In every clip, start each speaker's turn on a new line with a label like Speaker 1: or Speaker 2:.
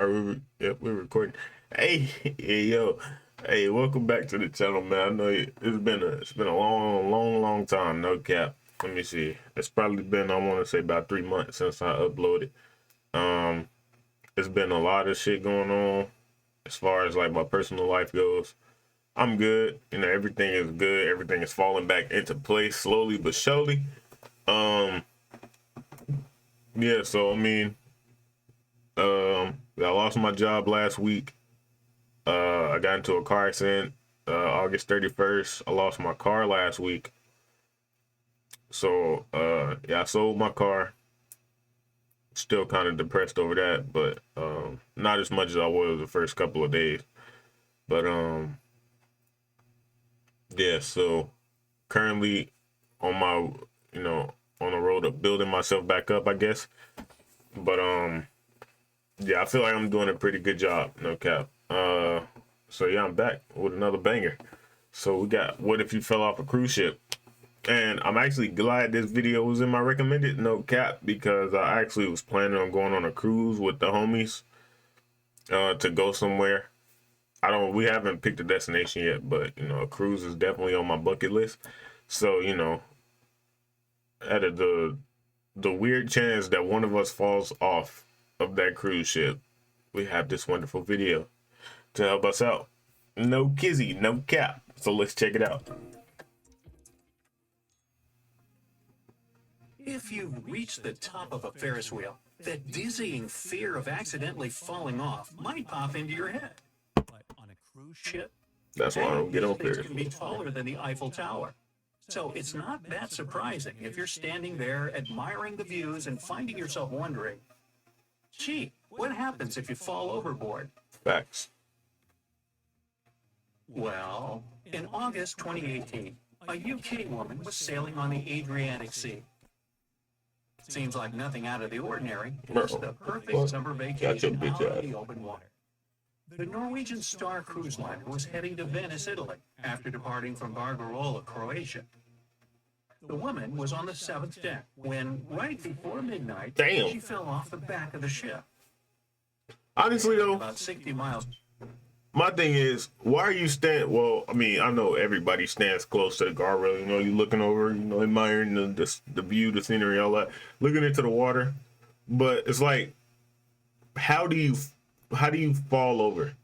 Speaker 1: Yep, we're recording. Hey, hey, yo, hey, welcome back to the channel, man. I know it's been a long time. No cap. Let me see. It's probably been, I want to say, about 3 months since I uploaded. Um, it's been a lot of shit going on as far as like my personal life goes. I'm good. Everything is good. Everything is falling back into place slowly but surely. Um, yeah. So I lost my job last week. I got into a car accident August 31st. I lost my car last week. So, yeah, I sold my car. Still kind of depressed over that, but not as much as I was the first couple of days. But, yeah, so currently on my, on the road of building myself back up, I guess. But, yeah, I feel like I'm doing a pretty good job, no cap. So yeah, I'm back with another banger. So we got What If You Fell Off a Cruise Ship? And I'm actually glad this video was in my recommended, no cap, because I actually was planning on going on a cruise with the homies to go somewhere. We haven't picked a destination yet, but a cruise is definitely on my bucket list. So, at the weird chance that one of us falls off of that cruise ship, we have this wonderful video to help us out. No kizzy, no cap. So let's check it out.
Speaker 2: If you've reached the top of a Ferris wheel, that dizzying fear of accidentally falling off might pop into your head. But on a cruise ship,
Speaker 1: That's why I don't get on
Speaker 2: things
Speaker 1: Ferris
Speaker 2: can be taller than the Eiffel Tower. So it's not that surprising if you're standing there admiring the views and finding yourself wondering, gee, what happens if you fall overboard?
Speaker 1: Facts.
Speaker 2: Well, in August 2018, a UK woman was sailing on the Adriatic Sea. Seems like nothing out of the ordinary. Just the perfect summer vacation out in the open water. The Norwegian Star cruise liner was heading to Venice, Italy, after departing from Barbarola, Croatia. The woman was on the 7th deck when, right before midnight, she fell off the back of the ship.
Speaker 1: Honestly, though,
Speaker 2: about 60 miles.
Speaker 1: My thing is, why are you Well, I know everybody stands close to the guardrail. You're looking over, admiring the view, the scenery, all that, looking into the water. But it's like, how do you fall over?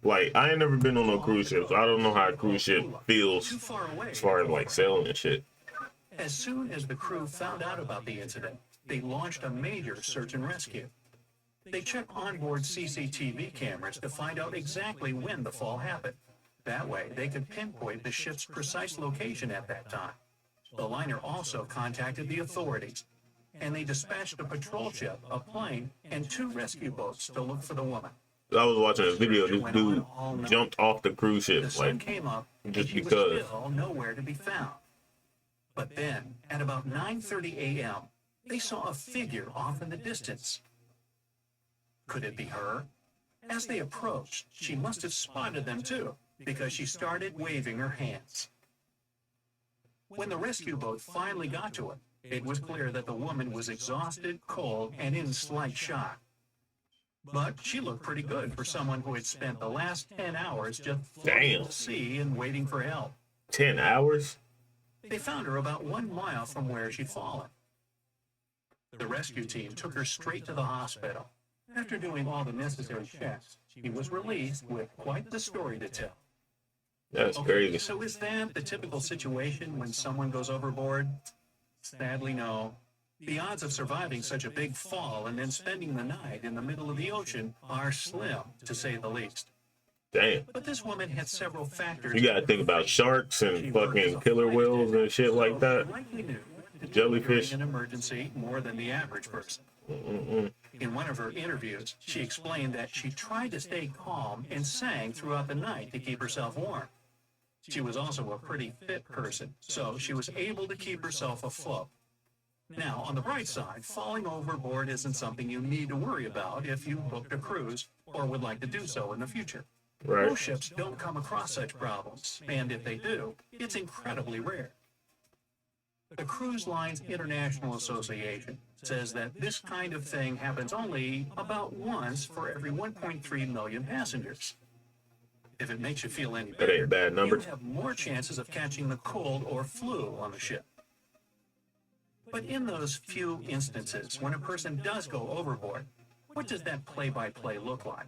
Speaker 1: Like, I ain't never been on a cruise ship, so I don't know how a cruise ship feels as far as like sailing and shit.
Speaker 2: As soon as the crew found out about the incident, they launched a major search and rescue. They checked onboard CCTV cameras to find out exactly when the fall happened. That way, they could pinpoint the ship's precise location at that time. The liner also contacted the authorities, and they dispatched a patrol ship, a plane, and 2 rescue boats to look for the woman.
Speaker 1: I was watching a video. This dude jumped off the cruise ship,
Speaker 2: the sun came up,
Speaker 1: just
Speaker 2: and
Speaker 1: because.
Speaker 2: Was still nowhere to be found. But then, at about 9:30 a.m., they saw a figure off in the distance. Could it be her? As they approached, she must have spotted them too, because she started waving her hands. When the rescue boat finally got to her, it was clear that the woman was exhausted, cold, and in slight shock. But she looked pretty good for someone who had spent the last 10 hours just floating to sea and waiting for help.
Speaker 1: 10 hours?
Speaker 2: They found her about 1 mile from where she'd fallen. The rescue team took her straight to the hospital. After doing all the necessary checks, she was released with quite the story to tell.
Speaker 1: That's crazy.
Speaker 2: So is that the typical situation when someone goes overboard? Sadly, no. The odds of surviving such a big fall and then spending the night in the middle of the ocean are slim, to say the least.
Speaker 1: Damn.
Speaker 2: But this woman had several factors.
Speaker 1: You gotta think about sharks and fucking killer whales and shit like that. Jellyfish.
Speaker 2: An emergency more than the average person. In one of her interviews, she explained that she tried to stay calm and sang throughout the night to keep herself warm. She was also a pretty fit person, so she was able to keep herself afloat. Now, on the bright side, falling overboard isn't something you need to worry about if you booked a cruise or would like to do so in the future.
Speaker 1: Right.
Speaker 2: Most ships don't come across such problems, and if they do, it's incredibly rare. The Cruise Lines International Association says that this kind of thing happens only about once for every 1.3 million passengers. If it makes you feel any
Speaker 1: That ain't
Speaker 2: better,
Speaker 1: bad
Speaker 2: you
Speaker 1: numbers.
Speaker 2: have more chances of catching the cold or flu on the ship. But in those few instances when a person does go overboard, what does that play-by-play look like?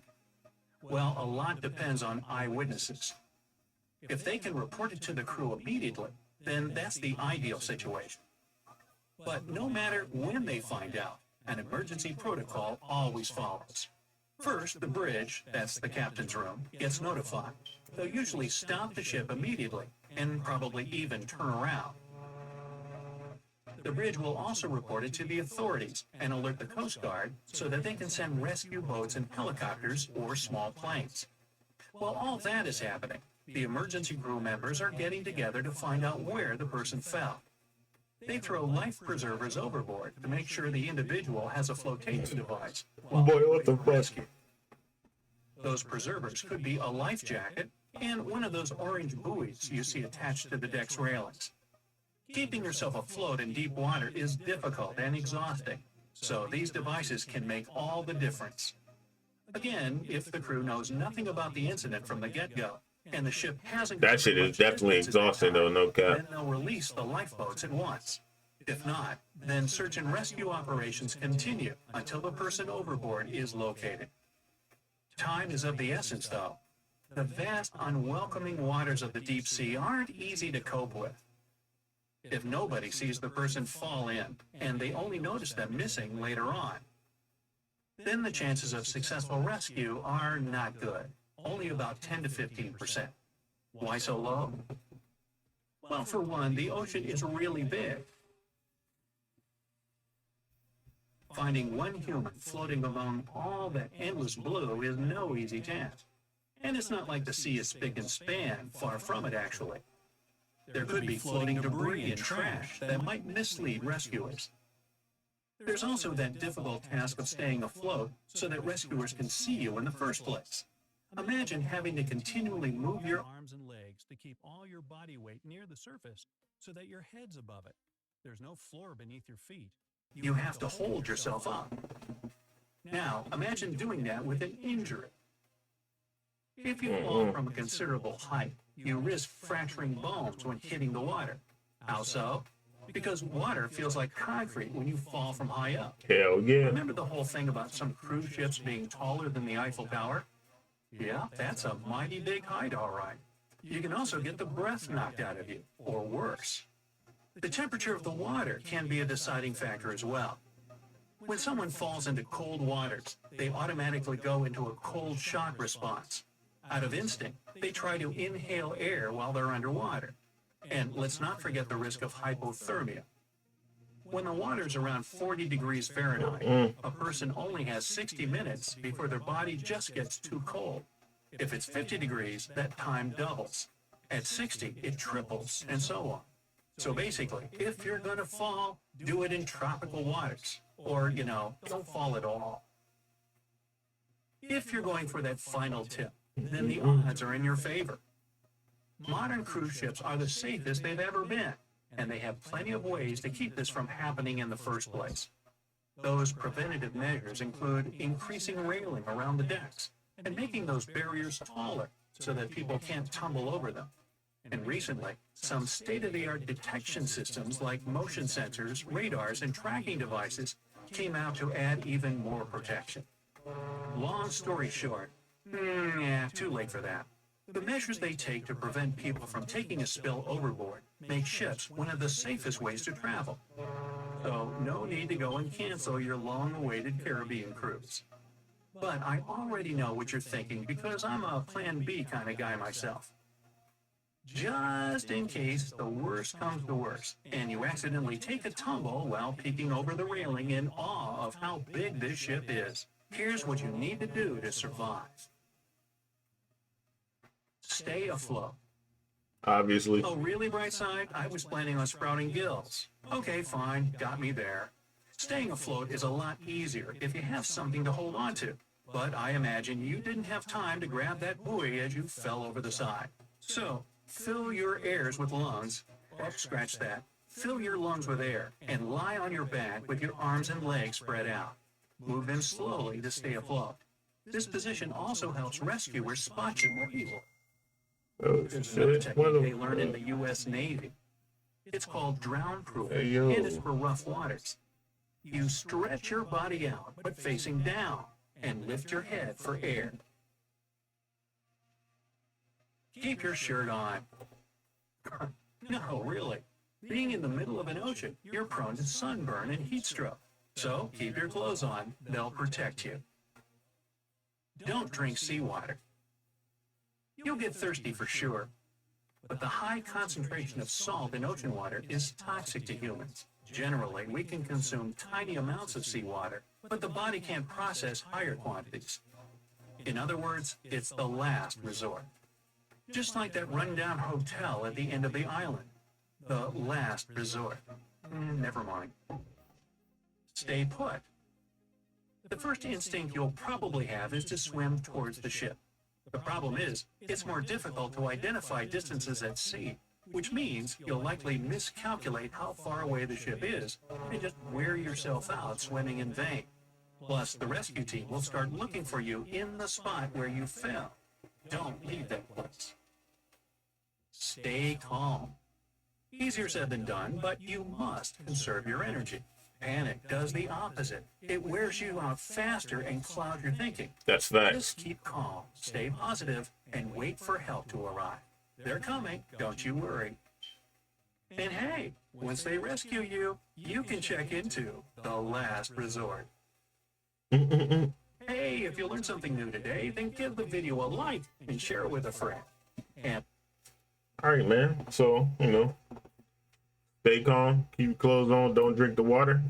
Speaker 2: Well, a lot depends on eyewitnesses. If they can report it to the crew immediately, then that's the ideal situation. But no matter when they find out, an emergency protocol always follows. First, the bridge, that's the captain's room, gets notified. They'll usually stop the ship immediately and probably even turn around. The bridge will also report it to the authorities and alert the Coast Guard so that they can send rescue boats and helicopters or small planes. While all that is happening, the emergency crew members are getting together to find out where the person fell. They throw life preservers overboard to make sure the individual has a flotation device while
Speaker 1: Boy, what the fuck?
Speaker 2: rescue. Those preservers could be a life jacket and one of those orange buoys you see attached to the deck's railings. Keeping yourself afloat in deep water is difficult and exhausting, so these devices can make all the difference. Again, if the crew knows nothing about the incident from the get-go, and the ship hasn't...
Speaker 1: That shit is definitely exhausting though, no cap.
Speaker 2: Then they'll release the lifeboats at once. If not, then search and rescue operations continue until the person overboard is located. Time is of the essence, though. The vast, unwelcoming waters of the deep sea aren't easy to cope with. If nobody sees the person fall in, and they only notice them missing later on, then the chances of successful rescue are not good, only about 10 to 15%. Why so low? Well, for one, the ocean is really big. Finding one human floating among all that endless blue is no easy task. And it's not like the sea is spick and span, far from it actually. There could be floating debris and trash that might mislead rescuers. There's also that difficult task of staying afloat so that rescuers can see you in the first place. Imagine having to continually move your arms and legs to keep all your body weight near the surface so that your head's above it. There's no floor beneath your feet. You have to hold yourself up. Now, imagine doing that with an injury. If you fall from a considerable height, you risk fracturing bones when hitting the water. How so? Because water feels like concrete when you fall from high up.
Speaker 1: Hell yeah.
Speaker 2: Remember the whole thing about some cruise ships being taller than the Eiffel Tower? Yeah, that's a mighty big height, all right. You can also get the breath knocked out of you, or worse. The temperature of the water can be a deciding factor as well. When someone falls into cold waters, they automatically go into a cold shock response. Out of instinct, they try to inhale air while they're underwater. And let's not forget the risk of hypothermia. When the water's around 40 degrees Fahrenheit, a person only has 60 minutes before their body just gets too cold. If it's 50 degrees, that time doubles. At 60, it triples, and so on. So basically, if you're going to fall, do it in tropical waters. Or, don't fall at all. If you're going for that final tip, then the odds are in your favor. Modern cruise ships are the safest they've ever been, and they have plenty of ways to keep this from happening in the first place. Those preventative measures include increasing railing around the decks and making those barriers taller so that people can't tumble over them. And recently, some state-of-the-art detection systems like motion sensors, radars, and tracking devices came out to add even more protection. Long story short, too late for that. The measures they take to prevent people from taking a spill overboard make ships one of the safest ways to travel. So no need to go and cancel your long-awaited Caribbean cruise. But I already know what you're thinking because I'm a Plan B kind of guy myself. Just in case the worst comes to worst, and you accidentally take a tumble while peeking over the railing in awe of how big this ship is, here's what you need to do to survive. Stay afloat.
Speaker 1: Obviously.
Speaker 2: Oh, really, Brightside? I was planning on sprouting gills. Okay, fine, got me there. Staying afloat is a lot easier if you have something to hold on to. But I imagine you didn't have time to grab that buoy as you fell over the side. So, fill your airs with lungs, scratch that, Fill your lungs with air and lie on your back with your arms and legs spread out. Move them slowly to stay afloat. This position also helps rescuers spot you more easily.
Speaker 1: Oh
Speaker 2: There's another
Speaker 1: shit! What
Speaker 2: technique they
Speaker 1: the
Speaker 2: learned in
Speaker 1: fuck?
Speaker 2: the U.S. Navy. It's called drown proof,
Speaker 1: Hey, yo.
Speaker 2: and it's for rough waters. You stretch your body out, but facing down, and lift your head for air. Keep your shirt on. No, really. Being in the middle of an ocean, you're prone to sunburn and heat stroke. So keep your clothes on. They'll protect you. Don't drink seawater. You'll get thirsty for sure, but the high concentration of salt in ocean water is toxic to humans. Generally, we can consume tiny amounts of seawater, but the body can't process higher quantities. In other words, it's the last resort. Just like that rundown hotel at the end of the island. The last resort. Never mind. Stay put. The first instinct you'll probably have is to swim towards the ship. The problem is, it's more difficult to identify distances at sea, which means you'll likely miscalculate how far away the ship is and just wear yourself out swimming in vain. Plus, the rescue team will start looking for you in the spot where you fell. Don't leave that place. Stay calm. Easier said than done, but you must conserve your energy. Panic does the opposite. It wears you out faster and clouds your thinking.
Speaker 1: That's facts.
Speaker 2: Just keep calm, stay positive, and wait for help to arrive. They're coming, don't you worry. And hey, once they rescue you, you can check into the last resort. Hey, if you learned something new today, then give the video a like and share it with a friend. And
Speaker 1: All right, man. So, stay calm, keep your clothes on, don't drink the water,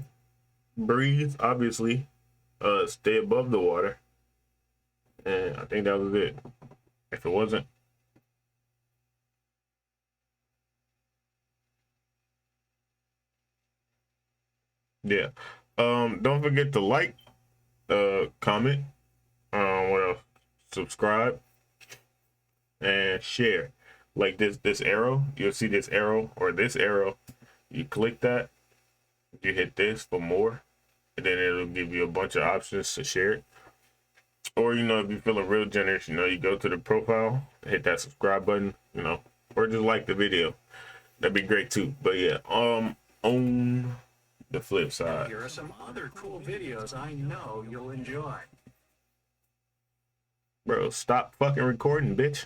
Speaker 1: breathe, obviously, stay above the water. And I think that was it. If it wasn't, yeah. Don't forget to like, comment, what else? Subscribe and share. Like this arrow, you'll see this arrow or this arrow. You click that, you hit this for more, and then it'll give you a bunch of options to share it. Or if you're feeling real generous, you go to the profile, hit that subscribe button, or just like the video. That'd be great too. But yeah, on the flip side,
Speaker 2: here are some other cool videos I know you'll enjoy.
Speaker 1: bro, stop fucking recording, bitch.